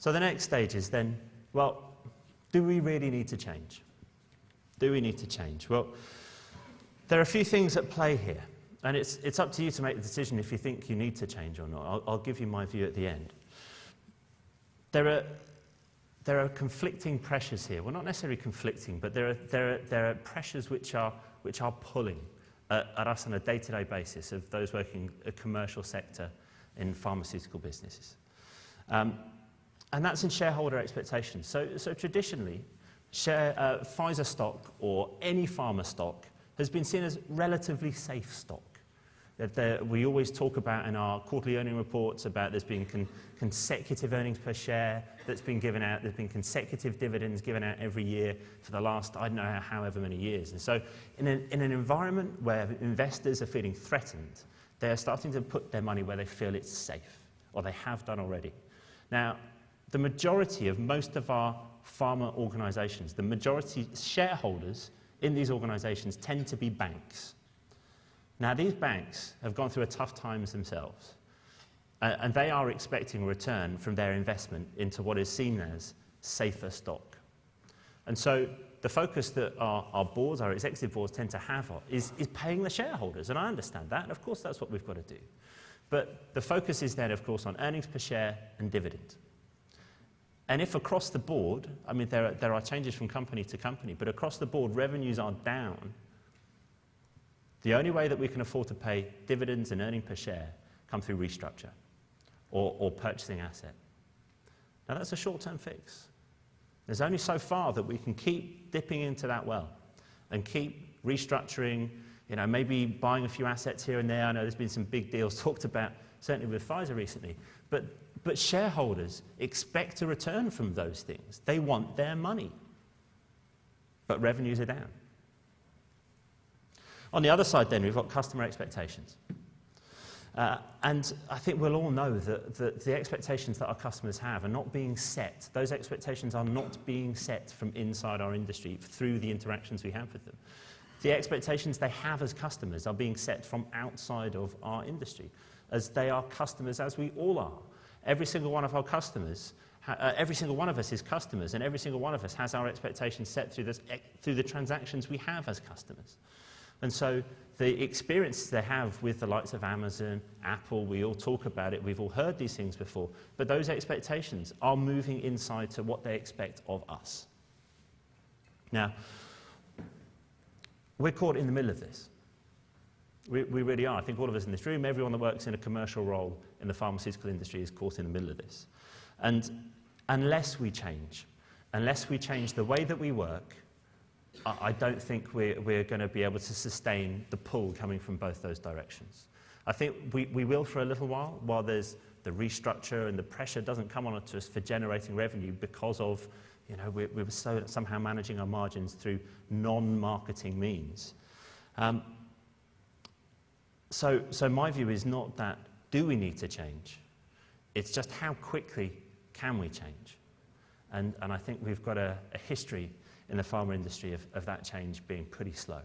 So the next stage is then, well, do we really need to change? Do we need to change? Well, there are a few things at play here, and it's up to you to make the decision if you think you need to change or not. I'll give you my view at the end. There are conflicting pressures here. Well, not necessarily conflicting, but there are pressures which are pulling at us on a day-to-day basis of those working a commercial sector in pharmaceutical businesses. And that's in shareholder expectations. So traditionally, Pfizer stock or any pharma stock has been seen as relatively safe stock. We always talk about in our quarterly earning reports about there's been consecutive earnings per share that's been given out. There's been consecutive dividends given out every year for the last, I don't know, however many years. And so in an environment where investors are feeling threatened, they are starting to put their money where they feel it's safe, or they have done already. Now, the majority of most of our pharma organisations, the majority shareholders in these organisations tend to be banks. Now, these banks have gone through a tough times themselves, and they are expecting a return from their investment into what is seen as safer stock. And so the focus that our boards, our executive boards tend to have is paying the shareholders, and I understand that, and of course that's what we've got to do. But the focus is then, of course, on earnings per share and dividend. And if across the board, I mean, there are changes from company to company, but across the board revenues are down, the only way that we can afford to pay dividends and earning per share come through restructure or purchasing asset. Now that's a short-term fix. There's only so far that we can keep dipping into that well and keep restructuring, maybe buying a few assets here and there. I know there's been some big deals talked about, certainly with Pfizer recently, but shareholders expect a return from those things. They want their money, but revenues are down. On the other side then, we've got customer expectations. And I think we'll all know that the expectations that our customers have are not being set. Those expectations are not being set from inside our industry through the interactions we have with them. The expectations they have as customers are being set from outside of our industry, as they are customers, as we all are. Every single one of our customers, every single one of us is customers, and every single one of us has our expectations set through the transactions we have as customers. And so the experiences they have with the likes of Amazon, Apple, we all talk about it, we've all heard these things before, but those expectations are moving inside to what they expect of us. Now, we're caught in the middle of this. We really are. I think all of us in this room, everyone that works in a commercial role in the pharmaceutical industry is caught in the middle of this. And unless we change the way that we work, I don't think we're going to be able to sustain the pull coming from both those directions. I think we will for a little while there's the restructure and the pressure doesn't come on to us for generating revenue because of, we're somehow managing our margins through non-marketing means. So my view is not that do we need to change, it's just how quickly can we change. And I think we've got a history in the pharma industry of that change being pretty slow.